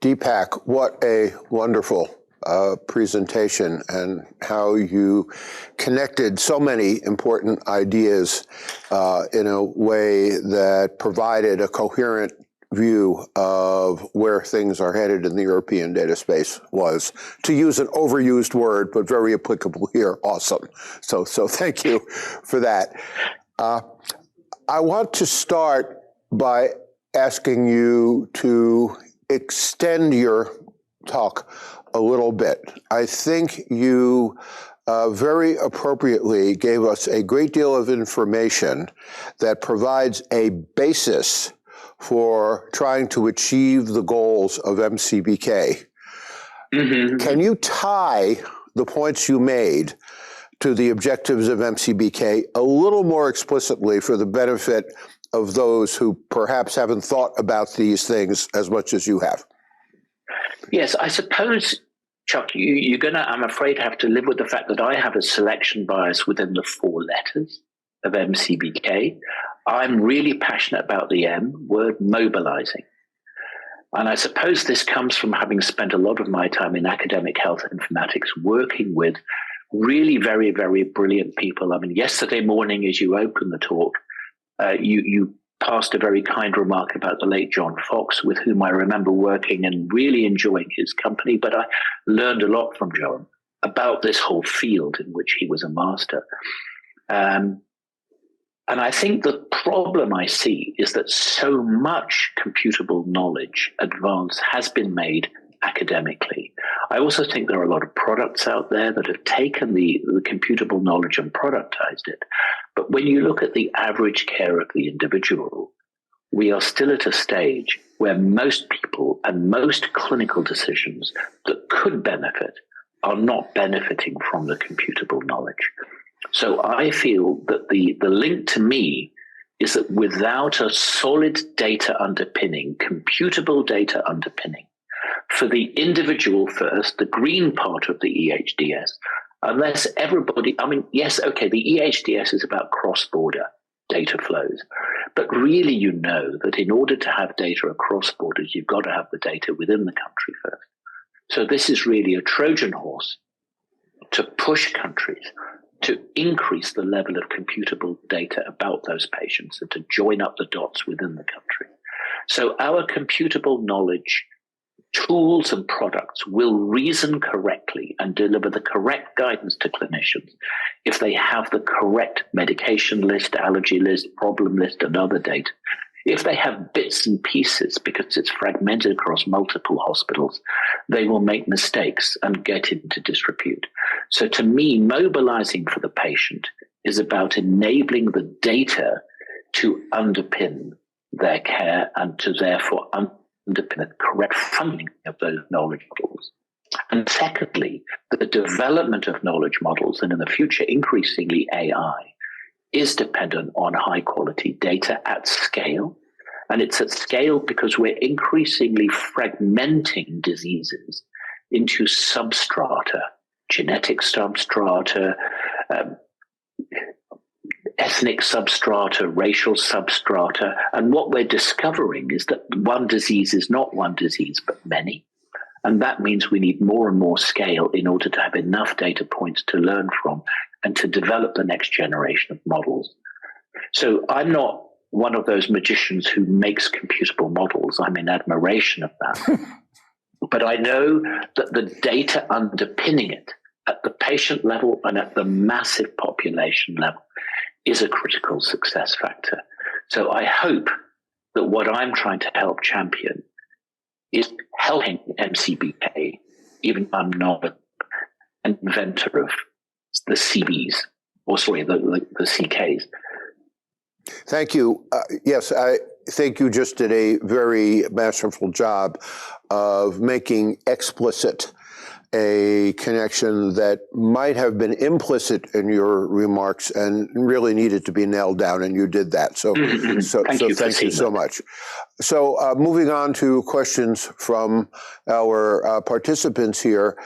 Dipak, what a wonderful presentation, and how you connected so many important ideas in a way that provided a coherent view of where things are headed in the European data space was, to use an overused word, but very applicable here, awesome. So thank you for that. I want to start by asking you to extend your talk a little bit. I think you very appropriately gave us a great deal of information that provides a basis for trying to achieve the goals of MCBK. Mm-hmm. Can you tie the points you made to the objectives of MCBK a little more explicitly for the benefit of those who perhaps haven't thought about these things as much as you have? Yes, I suppose, Chuck, you're going to, I'm afraid, have to live with the fact that I have a selection bias within the 4 letters of MCBK. I'm really passionate about the M word, mobilizing. And I suppose this comes from having spent a lot of my time in academic health informatics, working with really very, very brilliant people. I mean, yesterday morning, as you opened the talk, you passed a very kind remark about the late John Fox, with whom I remember working and really enjoying his company. But I learned a lot from John about this whole field in which he was a master. And I think the problem I see is that so much computable knowledge advance has been made academically. I also think there are a lot of products out there that have taken the computable knowledge and productized it. But when you look at the average care of the individual, we are still at a stage where most people and most clinical decisions that could benefit are not benefiting from the computable knowledge. So I feel that the link to me is that without a solid data underpinning, computable data underpinning, for the individual first, the green part of the EHDS, unless everybody, I mean, yes, okay, the EHDS is about cross-border data flows, but really you know that in order to have data across borders, you've got to have the data within the country first. So this is really a Trojan horse to push countries to increase the level of computable data about those patients and to join up the dots within the country. So our computable knowledge tools and products will reason correctly and deliver the correct guidance to clinicians if they have the correct medication list, allergy list, problem list, and other data. If they have bits and pieces because it's fragmented across multiple hospitals, they will make mistakes and get into disrepute. So to me, mobilizing for the patient is about enabling the data to underpin their care and to therefore underpin the correct funding of those knowledge models. And secondly, the development of knowledge models, and in the future, increasingly AI, is dependent on high quality data at scale. And it's at scale because we're increasingly fragmenting diseases into substrata, genetic substrata, ethnic substrata, racial substrata. And what we're discovering is that one disease is not one disease, but many. And that means we need more and more scale in order to have enough data points to learn from and to develop the next generation of models. So I'm not one of those magicians who makes computable models. I'm in admiration of that. But I know that the data underpinning it at the patient level and at the massive population level is a critical success factor. So I hope that what I'm trying to help champion is helping MCBK, even if I'm not an inventor of the CBs, or sorry, the CKs. Thank you. Yes, I think you just did a very masterful job of making explicit a connection that might have been implicit in your remarks and really needed to be nailed down, and you did that. So, thank you so much. So moving on to questions from our participants here.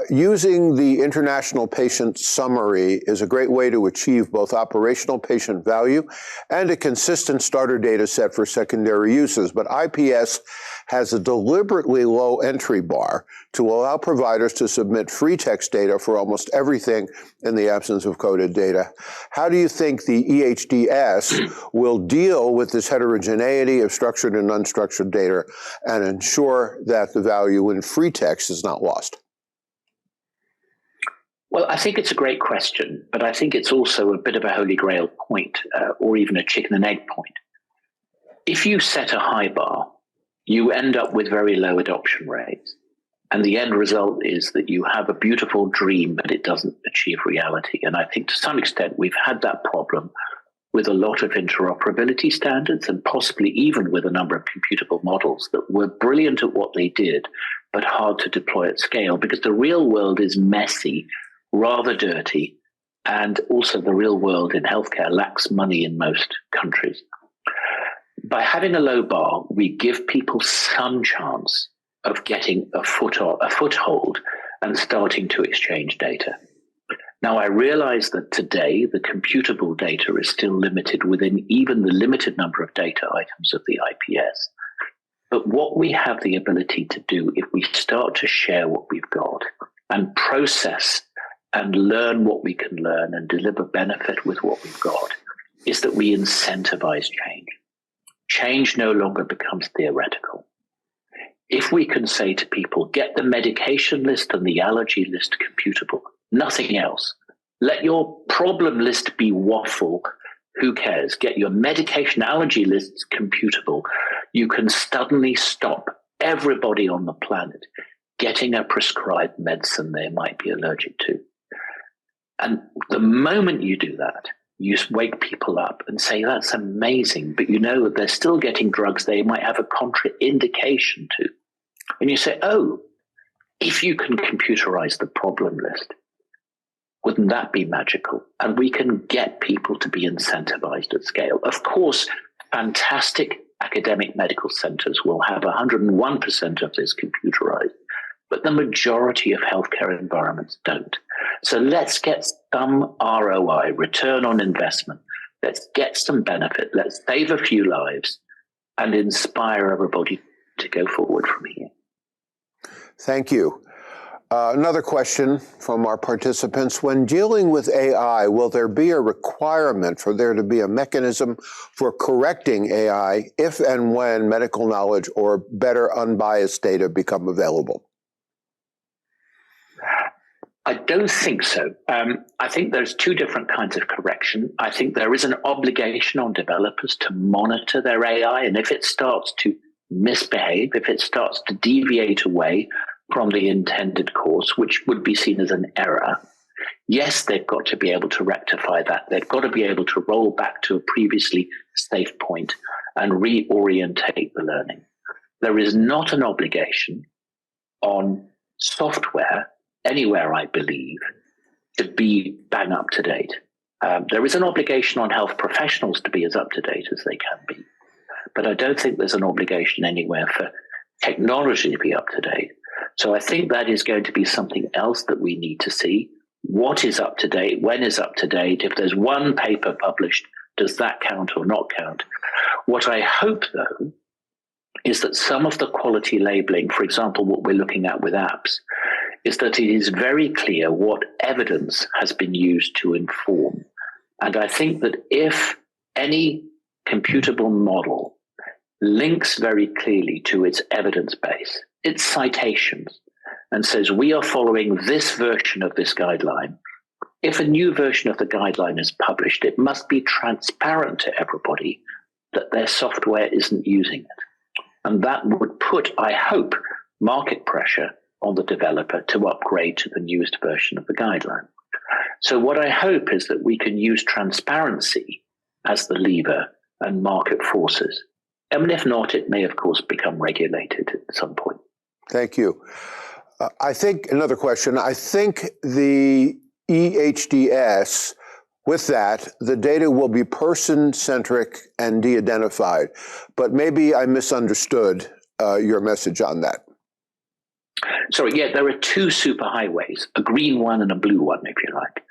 Using the International Patient Summary is a great way to achieve both operational patient value and a consistent starter data set for secondary uses. But IPS has a deliberately low entry bar to allow providers to submit free text data for almost everything in the absence of coded data. How do you think the EHDS will deal with this heterogeneity of structured and unstructured data and ensure that the value in free text is not lost? Well, I think it's a great question, but I think it's also a bit of a holy grail point, or even a chicken and egg point. If you set a high bar, you end up with very low adoption rates. And the end result is that you have a beautiful dream, but it doesn't achieve reality. And I think to some extent, we've had that problem with a lot of interoperability standards and possibly even with a number of computable models that were brilliant at what they did, but hard to deploy at scale because the real world is messy, rather dirty, and also the real world in healthcare lacks money in most countries. By having a low bar, we give people some chance of getting a foothold and starting to exchange data. Now, I realize that today the computable data is still limited within even the limited number of data items of the IPS. But what we have the ability to do if we start to share what we've got and process and learn what we can learn and deliver benefit with what we've got is that we incentivize change. Change no longer becomes theoretical. If we can say to people, get the medication list and the allergy list computable, nothing else. Let your problem list be waffle. Who cares? Get your medication allergy lists computable. You can suddenly stop everybody on the planet getting a prescribed medicine they might be allergic to. And the moment you do that, you wake people up and say, that's amazing, but you know they're still getting drugs they might have a contraindication to. And you say, oh, if you can computerize the problem list, wouldn't that be magical? And we can get people to be incentivized at scale. Of course, fantastic academic medical centers will have 101% of this computerized, but the majority of healthcare environments don't. So let's get some ROI, return on investment. Let's get some benefit. Let's save a few lives and inspire everybody to go forward from here. Thank you. Another question from our participants. When dealing with AI, will there be a requirement for there to be a mechanism for correcting AI if and when medical knowledge or better unbiased data become available? I don't think so. I think there's two different kinds of correction. I think there is an obligation on developers to monitor their AI, and if it starts to misbehave, if it starts to deviate away from the intended course, which would be seen as an error, yes, they've got to be able to rectify that. They've got to be able to roll back to a previously safe point and reorientate the learning. There is not an obligation on software anywhere, I believe, to be bang up to date. There is an obligation on health professionals to be as up to date as they can be. But I don't think there's an obligation anywhere for technology to be up to date. So I think that is going to be something else that we need to see. What is up to date? When is up to date? If there's one paper published, does that count or not count? What I hope, though, is that some of the quality labeling, for example, what we're looking at with apps, is that it is very clear what evidence has been used to inform. And I think that if any computable model links very clearly to its evidence base, its citations, and says, we are following this version of this guideline. If a new version of the guideline is published, it must be transparent to everybody that their software isn't using it. And that would put, I hope, market pressure on the developer to upgrade to the newest version of the guideline. So what I hope is that we can use transparency as the lever and market forces. And if not, it may, of course, become regulated at some point. Thank you. I think, another question, I think the EHDS, with that, the data will be person-centric and de-identified, but maybe I misunderstood your message on that. Sorry, yeah, there are two superhighways, a green one and a blue one, if you like.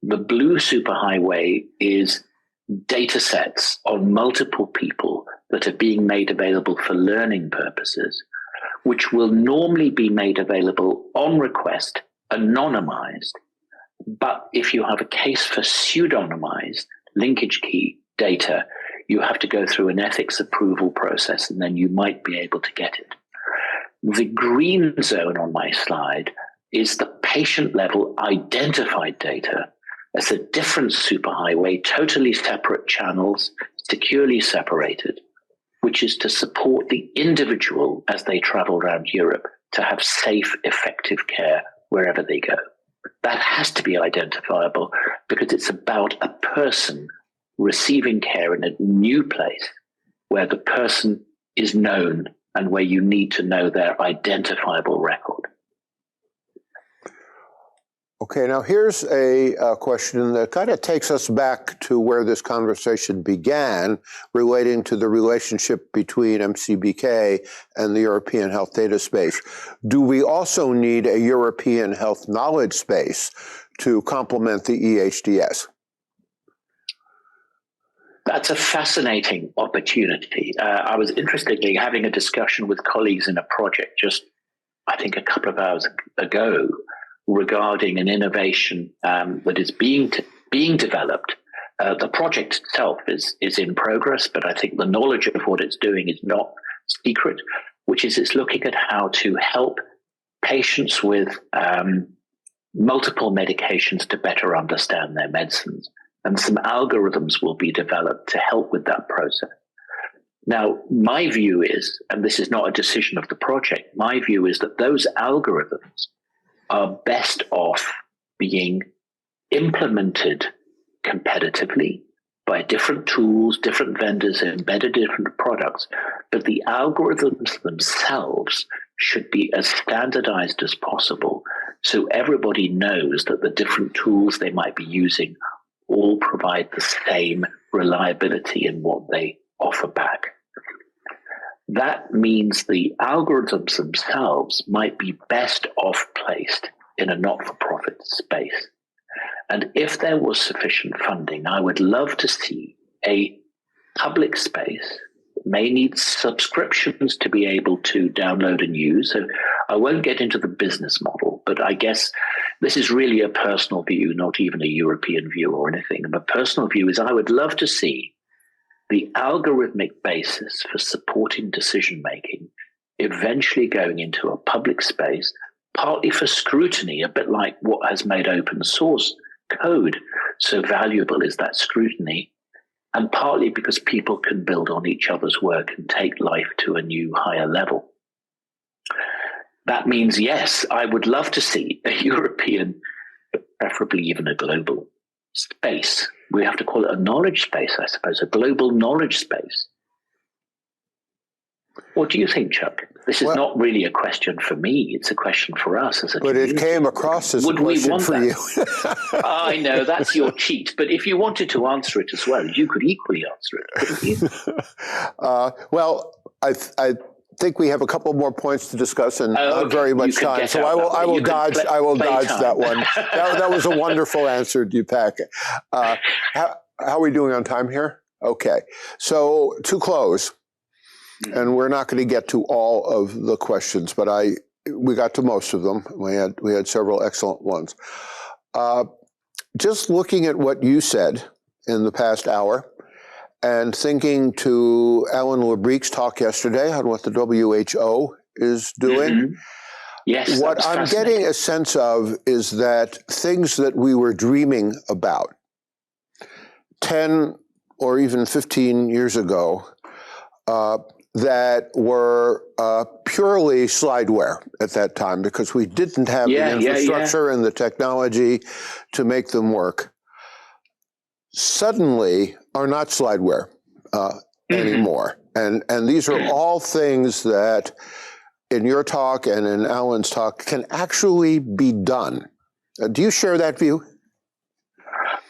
The blue superhighway is data sets on multiple people that are being made available for learning purposes, which will normally be made available on request, anonymized. But if you have a case for pseudonymized linkage key data, you have to go through an ethics approval process, and then you might be able to get it. The green zone on my slide is the patient-level identified data. It's a different superhighway, totally separate channels, securely separated, which is to support the individual as they travel around Europe to have safe, effective care wherever they go. That has to be identifiable because it's about a person receiving care in a new place where the person is known and where you need to know their identifiable record. Okay, now here's a question that kind of takes us back to where this conversation began, relating to the relationship between MCBK and the European Health Data Space. Do we also need a European Health Knowledge Space to complement the EHDS? That's a fascinating opportunity. I was interestingly having a discussion with colleagues in a project just, I think, a couple of hours ago regarding an innovation that is being developed. The project itself is in progress, but I think the knowledge of what it's doing is not secret, which is it's looking at how to help patients with multiple medications to better understand their medicines. And some algorithms will be developed to help with that process. Now, my view is, and this is not a decision of the project, my view is that those algorithms are best off being implemented competitively by different tools, different vendors, embedded different products, but the algorithms themselves should be as standardized as possible so everybody knows that the different tools they might be using all provide the same reliability in what they offer back. That means the algorithms themselves might be best off placed in a not-for-profit space. And if there was sufficient funding, I would love to see a public space. It may need subscriptions to be able to download and use. So I won't get into the business model, but I guess this is really a personal view, not even a European view or anything. My personal view is I would love to see the algorithmic basis for supporting decision-making eventually going into a public space, partly for scrutiny, a bit like what has made open source code so valuable is that scrutiny, and partly because people can build on each other's work and take life to a new, higher level. That means, yes, I would love to see a European, preferably even a global space. We have to call it a knowledge space, I suppose, a global knowledge space. What do you think, Chuck? This is not really a question for me. It's a question for us as a community. But it came across as a question for you. I know, that's your cheat. But if you wanted to answer it as well, you could equally answer it, couldn't you? Well, I think we have a couple more points to discuss and not very much time. So I will dodge that one. That was a wonderful answer, Dipak. How are we doing on time here? Okay. So to close, and we're not going to get to all of the questions, but we got to most of them. We had several excellent ones. Just looking at what you said in the past hour, and thinking to Alan Lebrique's talk yesterday on what the WHO is doing. Mm-hmm. Yes, what I'm getting a sense of is that things that we were dreaming about 10 or even 15 years ago that were purely slideware at that time because we didn't have the infrastructure and the technology to make them work, suddenly are not slideware anymore. And these are all things that in your talk and in Alan's talk can actually be done. Do you share that view?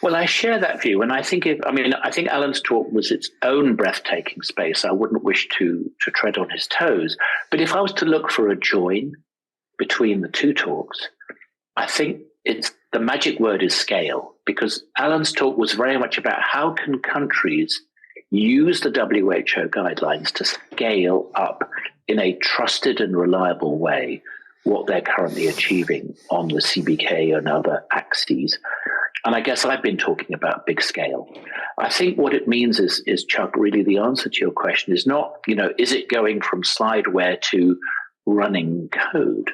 Well, I share that view, and I think I think Alan's talk was its own breathtaking space. I wouldn't wish to tread on his toes, but if I was to look for a join between the two talks, I think the magic word is scale, because Alan's talk was very much about how can countries use the WHO guidelines to scale up in a trusted and reliable way what they're currently achieving on the CBK and other axes. And I guess I've been talking about big scale. I think what it means is, Chuck, really the answer to your question is not, is it going from slideware to running code?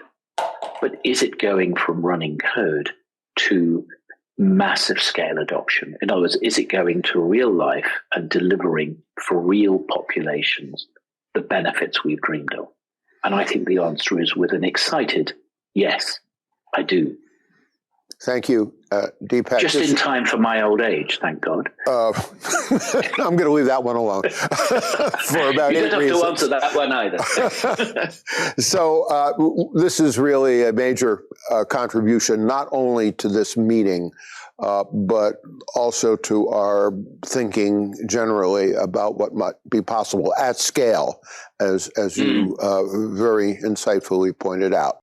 But is it going from running code to massive scale adoption? In other words, is it going to real life and delivering for real populations the benefits we've dreamed of? And I think the answer is with an excited yes, I do. Thank you, Dipak. Just in time for my old age, thank God. I'm going to leave that one alone for about 8 reasons. You don't have to answer that one either. So this is really a major contribution, not only to this meeting, but also to our thinking generally about what might be possible at scale, as you very insightfully pointed out.